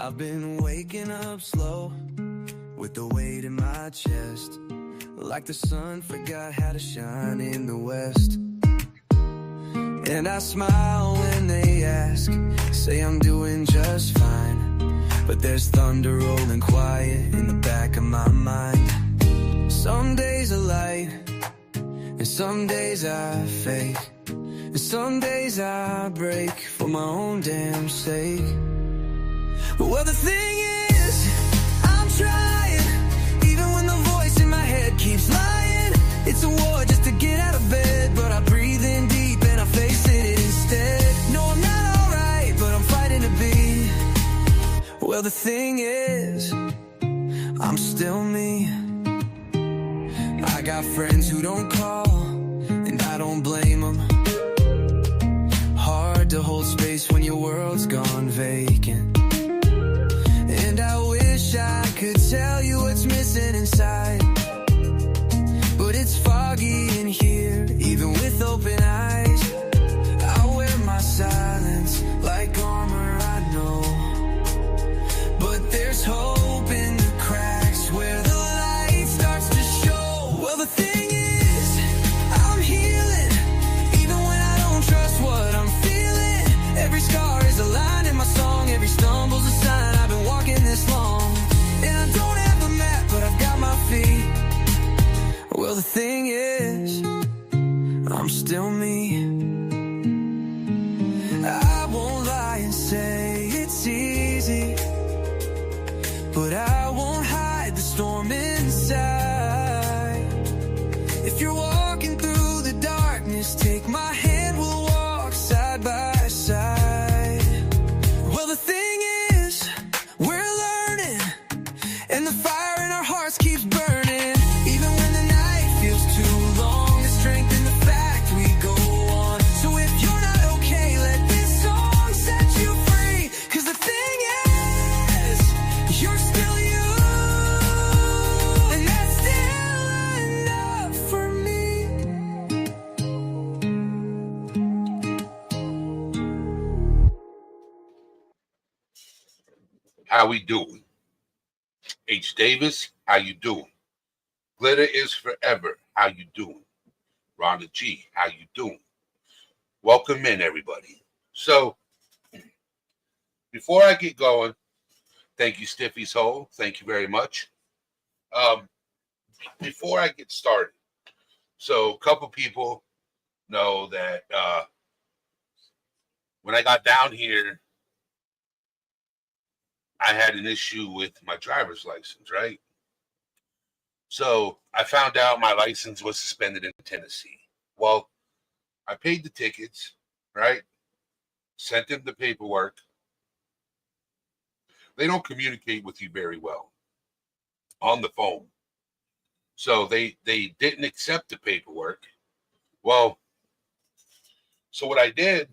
I've been waking up slow with the weight in my chest, like the sun forgot how to shine in the west. And I smile when they ask, say I'm doing just fine, but there's thunder rolling quiet in the back of my mind. Some days are light, and some days I fake, and some days I break for my own damn sake. Well, the thing is, I'm trying, even when the voice in my head keeps lying. It's a war just to get out of bed, but I breathe in deep and I face it instead. No, I'm not alright, but I'm fighting to be. Well, the thing is, I'm still me. I got friends who don't call, and I don't blame them. Hard to hold space when your world's gone vacant. And I wish I could tell you what's missing inside, but it's foggy in here, even with open eyes. I wear my silence like armor, I know, but there's hope in the cracks where the light starts to show. Well, the thing is, I'm healing, even when I don't trust what I'm feeling. Every scar is a line in my song, every stumble's a sign. I've been walking this long, and I don't have a map, but I've got my feet. Well, the thing is, I'm still me. I won't lie and say it's easy, but I won't hide the storm inside. If you're walking through the darkness, take my hand, we'll walk side by side. Well, the thing is, we're learning, and the fire in our hearts keeps burning. Even when the night feels too long, the strength in the fact we go on. So if you're not okay, let this song set you free. Cause the thing is, you're still you, and that's still enough for me. How we doing? H. Davis, how you doing? Glitter is forever, how you doing? Rhonda G, how you doing? Welcome in, everybody. So, before I get going, thank you, Stiffy's Hole. Thank you very much. Before I get started, so a couple people know that when I got down here, I had an issue with my driver's license, right? So I found out my license was suspended in Tennessee. Well, I paid the tickets, right? Sent them the paperwork. They don't communicate with you very well on the phone. So they didn't accept the paperwork. Well, so what I did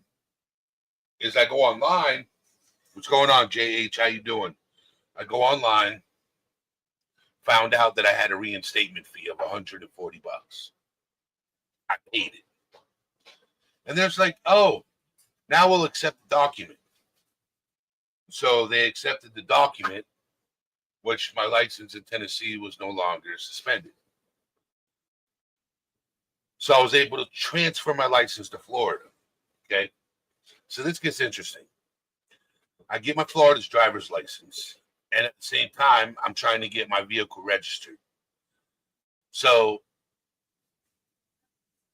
is I go online. What's going on, JH? How you doing? I go online, found out that I had a reinstatement fee of $140. I paid it. And there's like, oh, now we'll accept the document. So they accepted the document, which my license in Tennessee was no longer suspended. So I was able to transfer my license to Florida. Okay. So this gets interesting. I get my Florida's driver's license, and at the same time, I'm trying to get my vehicle registered. So,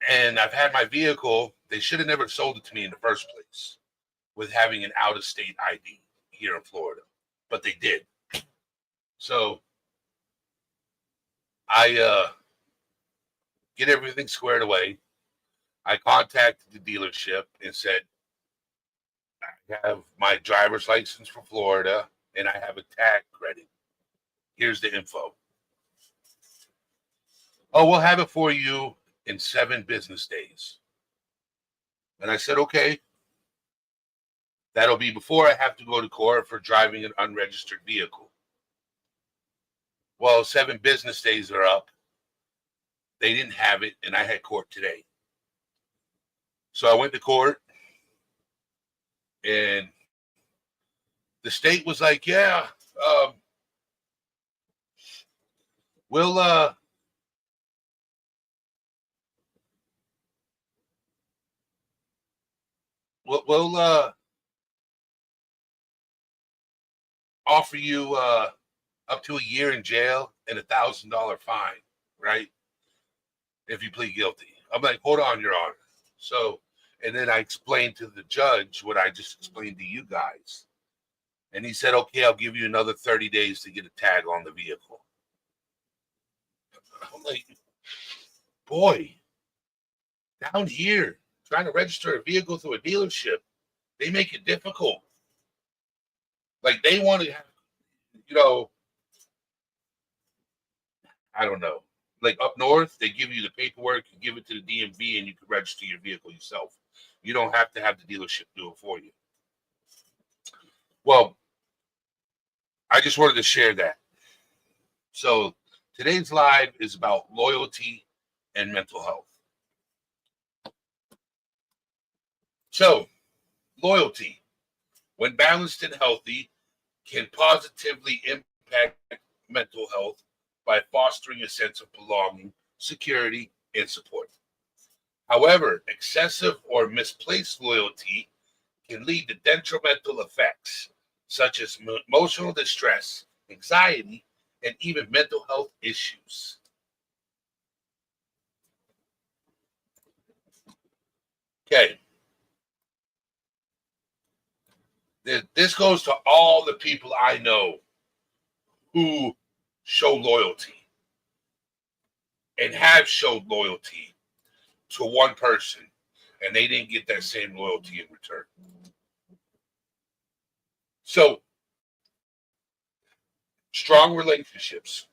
and I've had my vehicle, they should have never sold it to me in the first place with having an out-of-state ID here in Florida, but they did. So I get everything squared away. I contacted the dealership and said, I have my driver's license for Florida and I have a tag credit. Here's the info. Oh, we'll have it for you in 7 business days. And I said, okay. That'll be before I have to go to court for driving an unregistered vehicle. Well, 7 business days are up. They didn't have it, and I had court today. So I went to court, and the state was like, yeah, we'll offer you up to a year in jail and $1,000 fine, right? If you plead guilty. I'm like, hold on, Your Honor. So, and then I explained to the judge what I just explained to you guys. And he said, okay, I'll give you another 30 days to get a tag on the vehicle. I'm like, boy, down here, trying to register a vehicle through a dealership, they make it difficult. Like they want to have, I don't know. Like up north, they give you the paperwork, you give it to the DMV, and you can register your vehicle yourself. You don't have to have the dealership do it for you. Well, I just wanted to share that. So today's live is about loyalty and mental health. So loyalty, when balanced and healthy, can positively impact mental health by fostering a sense of belonging, security, and support. However, excessive or misplaced loyalty can lead to detrimental effects such as emotional distress, anxiety, and even mental health issues. Okay. This goes to all the people I know who show loyalty and have showed loyalty to one person, and they didn't get that same loyalty in return. So, strong relationships.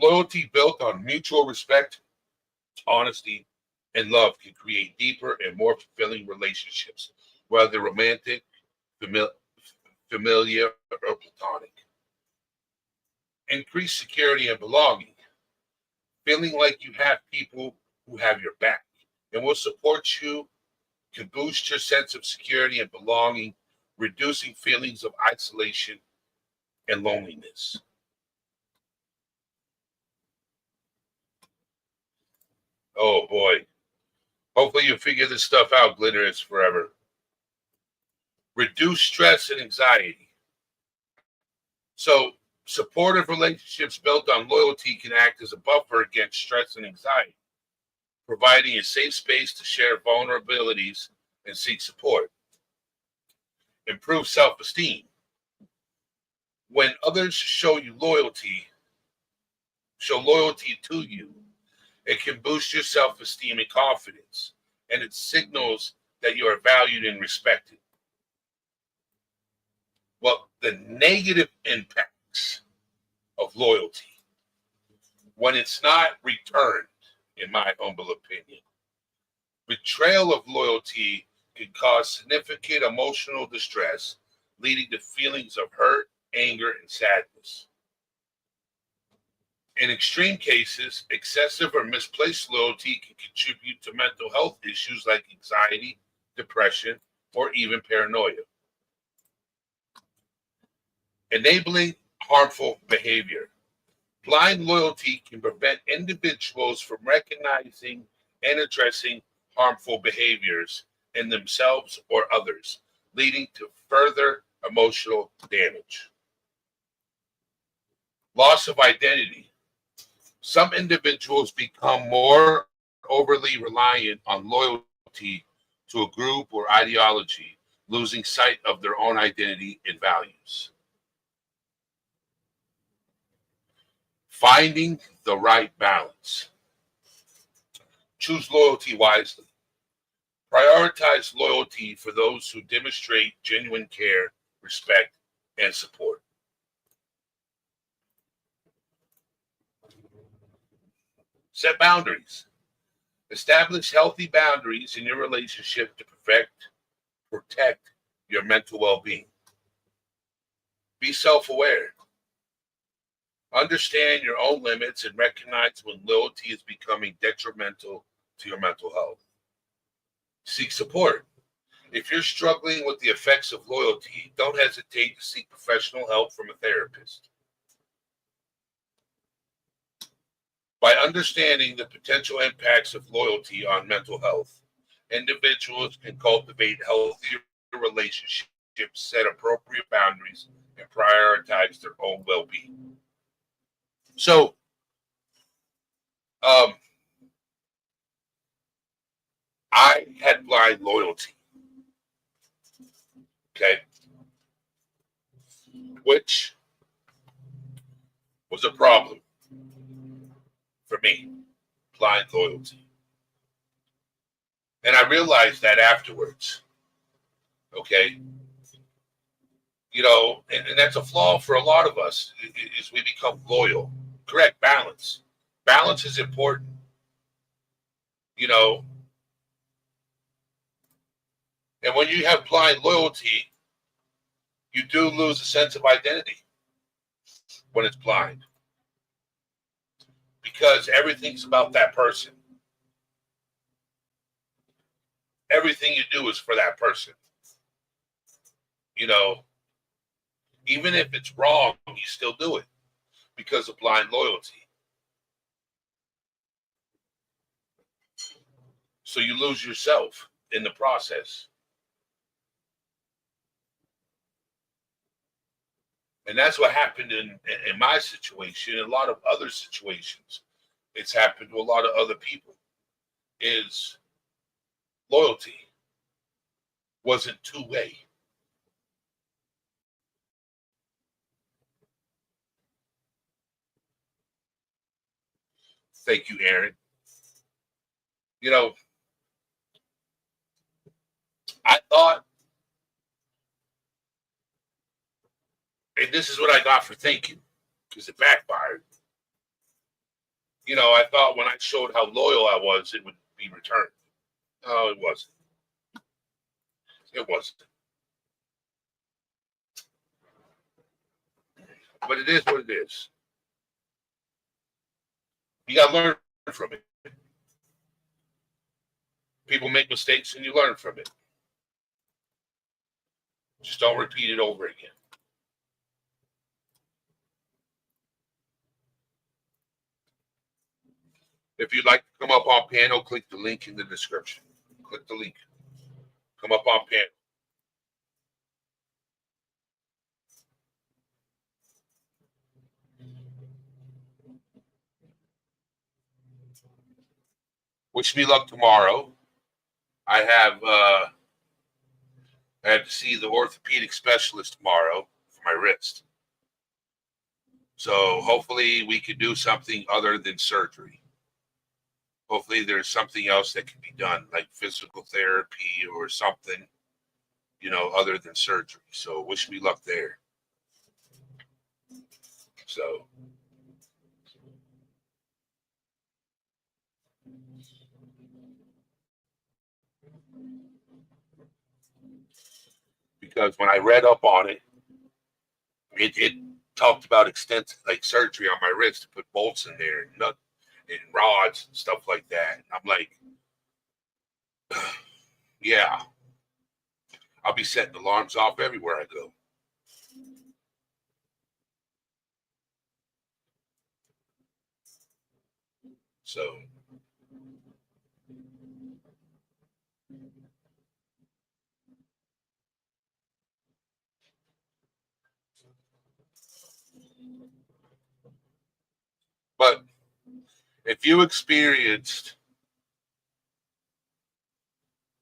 Loyalty built on mutual respect, honesty, and love can create deeper and more fulfilling relationships, whether romantic, familiar, or platonic. Increase security and belonging. Feeling like you have people who have your back and will support you can boost your sense of security and belonging, reducing feelings of isolation and loneliness. Oh boy. Hopefully you figure this stuff out. Glitter is forever. Reduce stress and anxiety. So supportive relationships built on loyalty can act as a buffer against stress and anxiety, providing a safe space to share vulnerabilities and seek support. Improve self-esteem. When others show loyalty to you, it can boost your self-esteem and confidence, and it signals that you are valued and respected. Well, the negative impacts of loyalty, when it's not returned, in my humble opinion, betrayal of loyalty can cause significant emotional distress, leading to feelings of hurt, anger, and sadness. In extreme cases, excessive or misplaced loyalty can contribute to mental health issues like anxiety, depression, or even paranoia. Enabling harmful behavior. Blind loyalty can prevent individuals from recognizing and addressing harmful behaviors in themselves or others, leading to further emotional damage. Loss of identity. Some individuals become more overly reliant on loyalty to a group or ideology, losing sight of their own identity and values. Finding the right balance. Choose loyalty wisely. Prioritize loyalty for those who demonstrate genuine care, respect, and support. Set boundaries. Establish healthy boundaries in your relationship to protect your mental well-being. Be self-aware. Understand your own limits and recognize when loyalty is becoming detrimental to your mental health. Seek support. If you're struggling with the effects of loyalty, don't hesitate to seek professional help from a therapist. By understanding the potential impacts of loyalty on mental health, individuals can cultivate healthier relationships, set appropriate boundaries, and prioritize their own well-being. So, I had blind loyalty, okay, which was a problem for me, blind loyalty. And I realized that afterwards, okay, and that's a flaw for a lot of us, is we become loyal. Correct, balance. Balance is important, you know, and when you have blind loyalty, you do lose a sense of identity when it's blind, because everything's about that person. Everything you do is for that person. Even if it's wrong, you still do it because of blind loyalty. So you lose yourself in the process. And that's what happened in my situation, and a lot of other situations. It's happened to a lot of other people. Is loyalty wasn't two-way. Thank you, Aaron. I thought, and this is what I got for thinking, because it backfired. I thought when I showed how loyal I was, it would be returned. No, it wasn't. It wasn't. But it is what it is. You got to learn from it. People make mistakes and you learn from it. Just don't repeat it over again. If you'd like to come up on panel, click the link in the description. Click the link. Come up on panel. Wish me luck tomorrow. I have to see the orthopedic specialist tomorrow for my wrist. So hopefully we could do something other than surgery. Hopefully there's something else that can be done, like physical therapy or something, other than surgery. So wish me luck there. So because when I read up on it, it talked about extensive surgery on my wrist to put bolts in there and rods and stuff like that. And I'm like, yeah, I'll be setting alarms off everywhere I go. So but if you experienced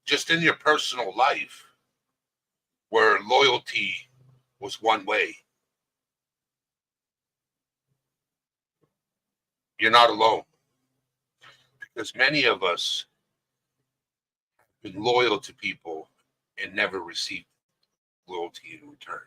just in your personal life where loyalty was one way, you're not alone. Because many of us have been loyal to people and never received loyalty in return.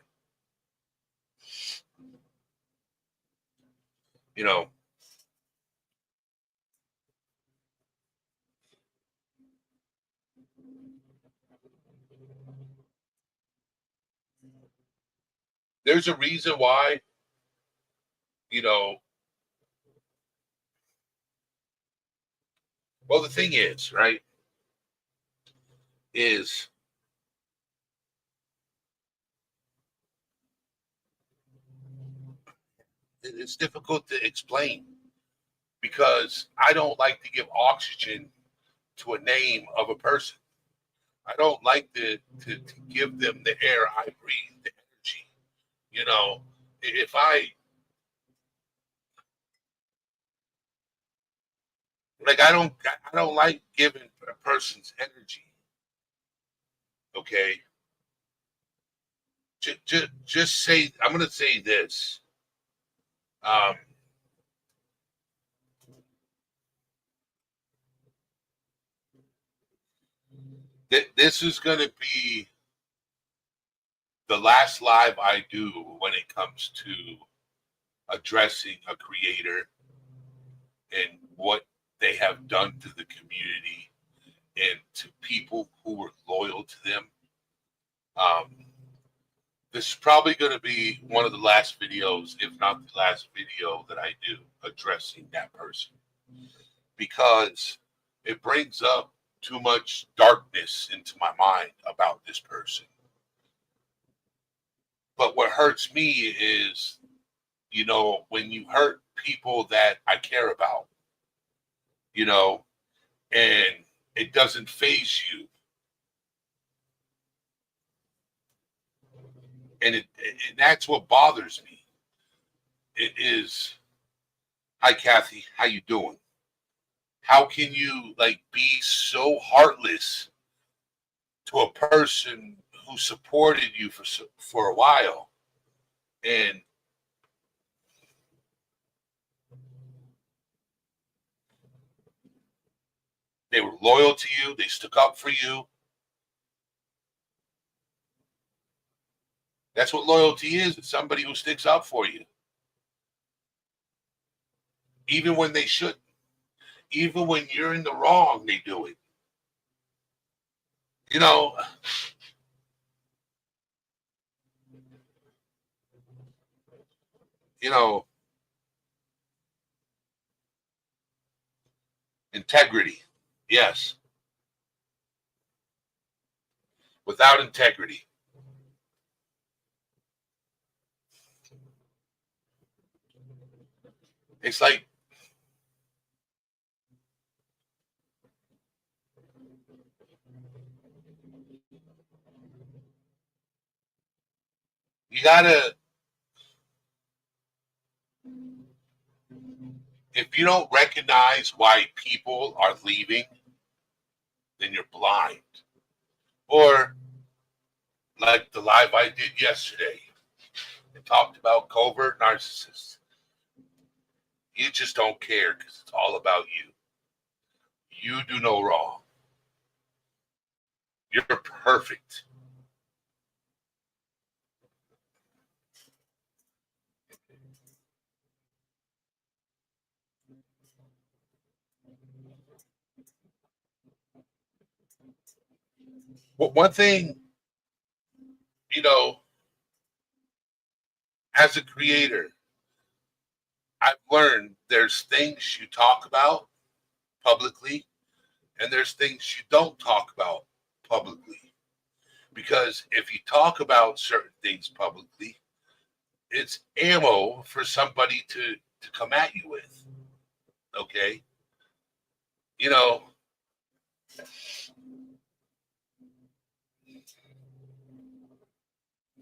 There's a reason why, well, the thing is, right, is It's difficult to explain because I don't like to give oxygen to a name of a person. I don't like to give them the air I breathe, the energy. You know, if I don't like giving a person's energy. Okay, just say I'm going to say this. Um, this is going to be the last live I do when it comes to addressing a creator and what they have done to the community and to people who were loyal to them. Um, this is probably going to be one of the last videos, if not the last video that I do addressing that person, because it brings up too much darkness into my mind about this person. But what hurts me is, when you hurt people that I care about, and it doesn't phase you. And that's what bothers me. It is, hi Kathy, how you doing? How can you be so heartless to a person who supported you for a while, and they were loyal to you, they stuck up for you. That's what loyalty is. It's somebody who sticks up for you, even when they shouldn't. Even when you're in the wrong, they do it. You know, you know, integrity. Yes. Without integrity. It's like you gotta, if you don't recognize why people are leaving, then you're blind. Or like the live I did yesterday, it talked about covert narcissists. You just don't care because it's all about you. You do no wrong. You're perfect. Well, one thing, you know, as a creator, I've learned there's things you talk about publicly and there's things you don't talk about publicly. Because if you talk about certain things publicly, it's ammo for somebody to come at you with. Okay? You know,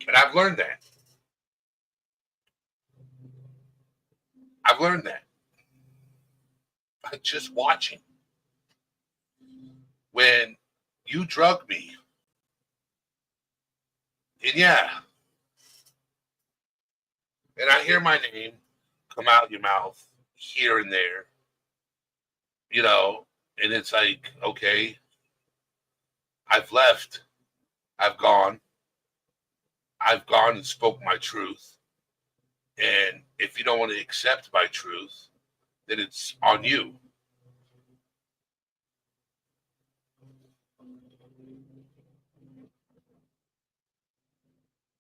and I've learned that. I've learned that by just watching. When you drug me, and yeah, and I hear my name come out your mouth here and there, and it's like, okay, I've left, I've gone and spoke my truth. And if you don't want to accept my truth, then it's on you.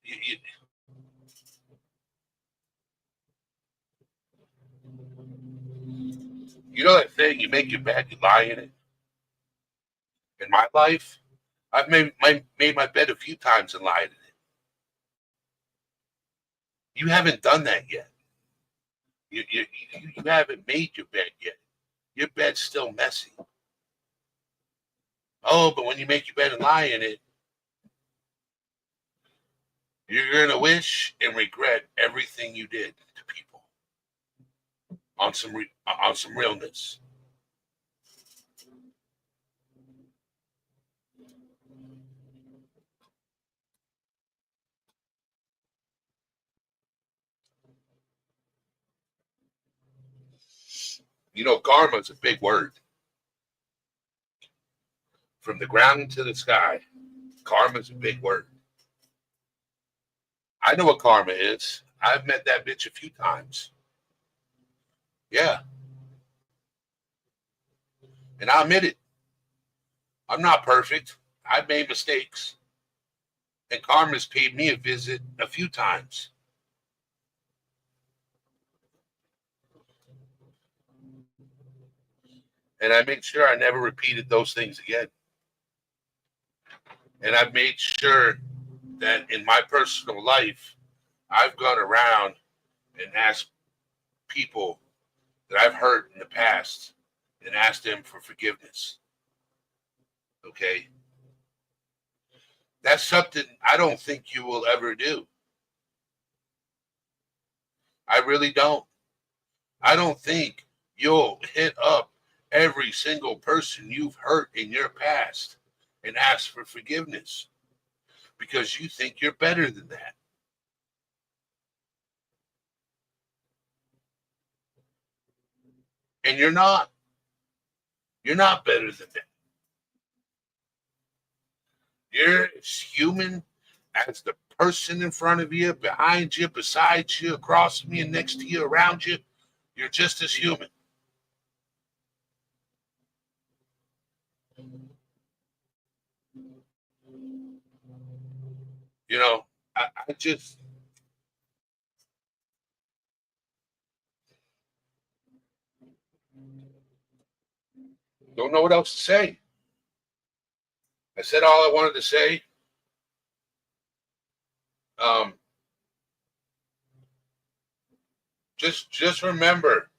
You, you know that thing, you make your bed, you lie in it. In my life, I've made my bed a few times and lied in it. You haven't done that yet. You haven't made your bed yet. Your bed's still messy. Oh, but when you make your bed and lie in it, you're going to wish and regret everything you did to people on some realness. You know, karma is a big word. From the ground to the sky, karma is a big word. I know what karma is. I've met that bitch a few times. Yeah. And I admit it. I'm not perfect. I've made mistakes. And karma's paid me a visit a few times. And I made sure I never repeated those things again. And I've made sure that in my personal life, I've gone around and asked people that I've hurt in the past and asked them for forgiveness. Okay? That's something I don't think you will ever do. I really don't. I don't think you'll hit up every single person you've hurt in your past and ask for forgiveness because you think you're better than that. And you're not. You're not better than that. You're as human as the person in front of you, behind you, beside you, across from you, next to you, around you. You're just as human. You know, I just don't know what else to say. I said all I wanted to say. Um, just remember,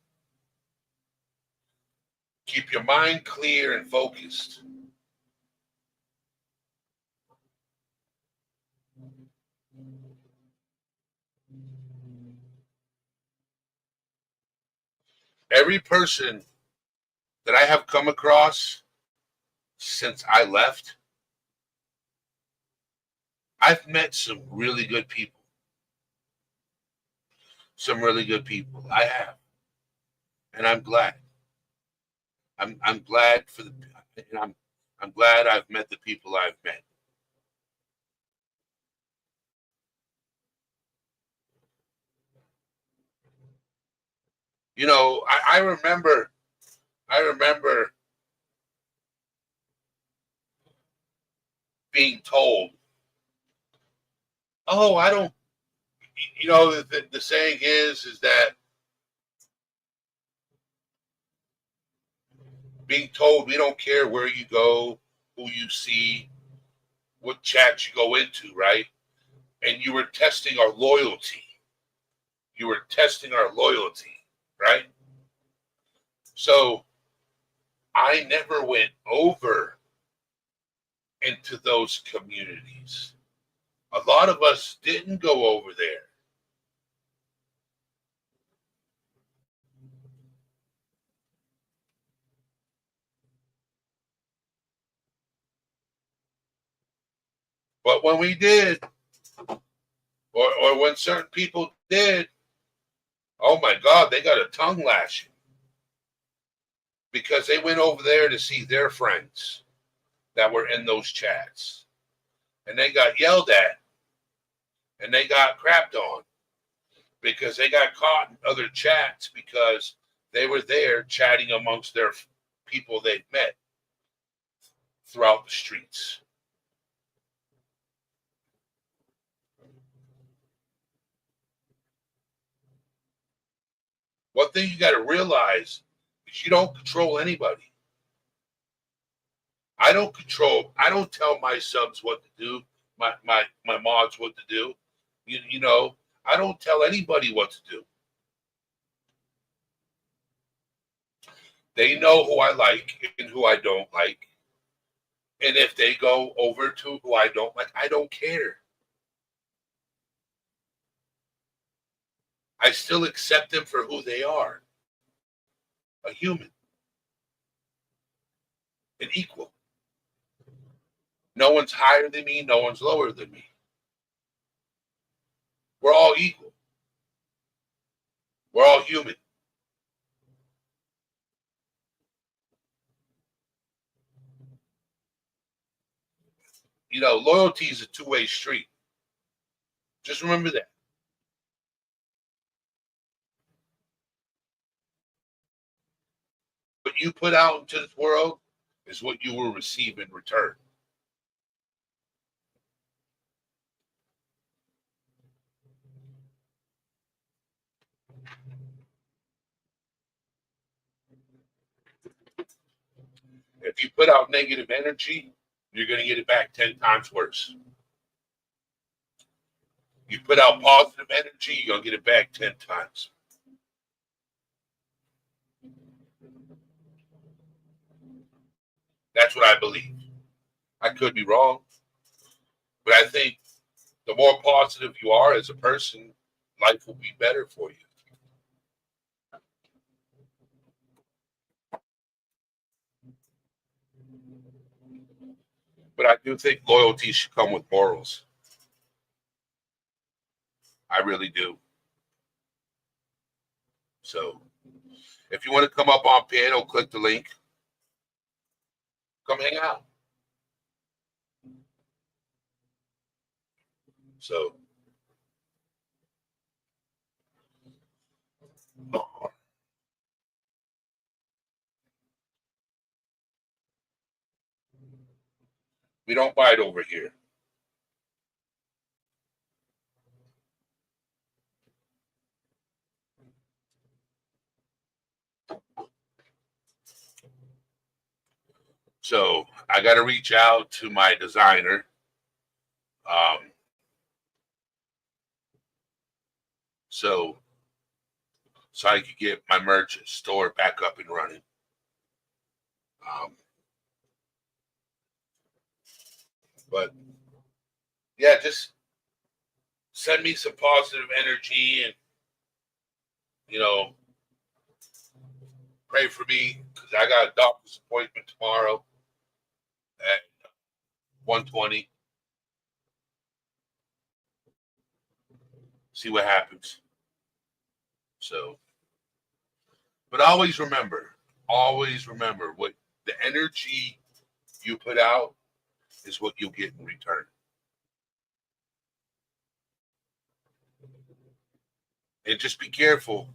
keep your mind clear and focused. Every person that I have come across since I left, I've met some really good people. Some really good people. I have. And I'm glad. I'm glad for the and I'm glad I've met the people I've met. You know, I remember being told, oh, I don't, you know, the saying is that being told we don't care where you go, who you see, what chat you go into, right? And you were testing our loyalty. You were testing our loyalty, right? So I never went over into those communities. A lot of us didn't go over there. But when we did, or when certain people did, oh my God, they got a tongue lashing because they went over there to see their friends that were in those chats. And they got yelled at and they got crapped on because they got caught in other chats because they were there chatting amongst their people they'd met throughout the streets. One thing you got to realize is you don't control anybody. I don't tell my subs what to do, my mods what to do. You know, I don't tell anybody what to do. They know who I like and who I don't like. And if they go over to who I don't like, I don't care. I still accept them for who they are. A human. An equal. No one's higher than me. No one's lower than me. We're all equal. We're all human. You know, loyalty is a two-way street. Just remember that. What you put out into this world is what you will receive in return. If you put out negative energy, you're going to get it back 10 times worse. You put out positive energy, you're going to get it back 10 times. That's what I believe. I could be wrong, but I think the more positive you are as a person, life will be better for you. But I do think loyalty should come with morals. I really do. So if you want to come up on panel, click the link. Come hang out. So we don't bite over here. So I got to reach out to my designer. So I could get my merch store back up and running. But yeah, just send me some positive energy and, you know, pray for me because I got a doctor's appointment tomorrow at 1:20. See what happens. So, but always remember what the energy you put out is what you'll get in return. And just be careful.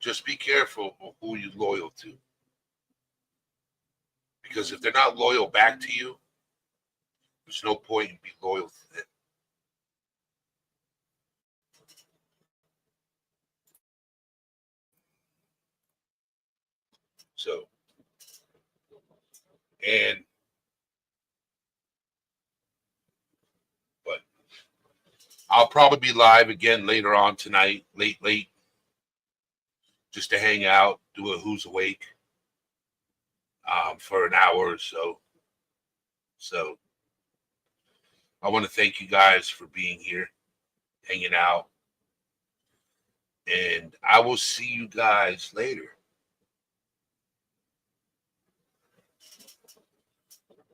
Just be careful of who you're loyal to. Because if they're not loyal back to you, there's no point in being loyal to them. So, but I'll probably be live again later on tonight, late, just to hang out, do a Who's Awake for an hour or so. So I want to thank you guys for being here, hanging out. And I will see you guys later.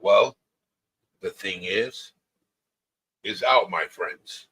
Well, the thing is out, my friends.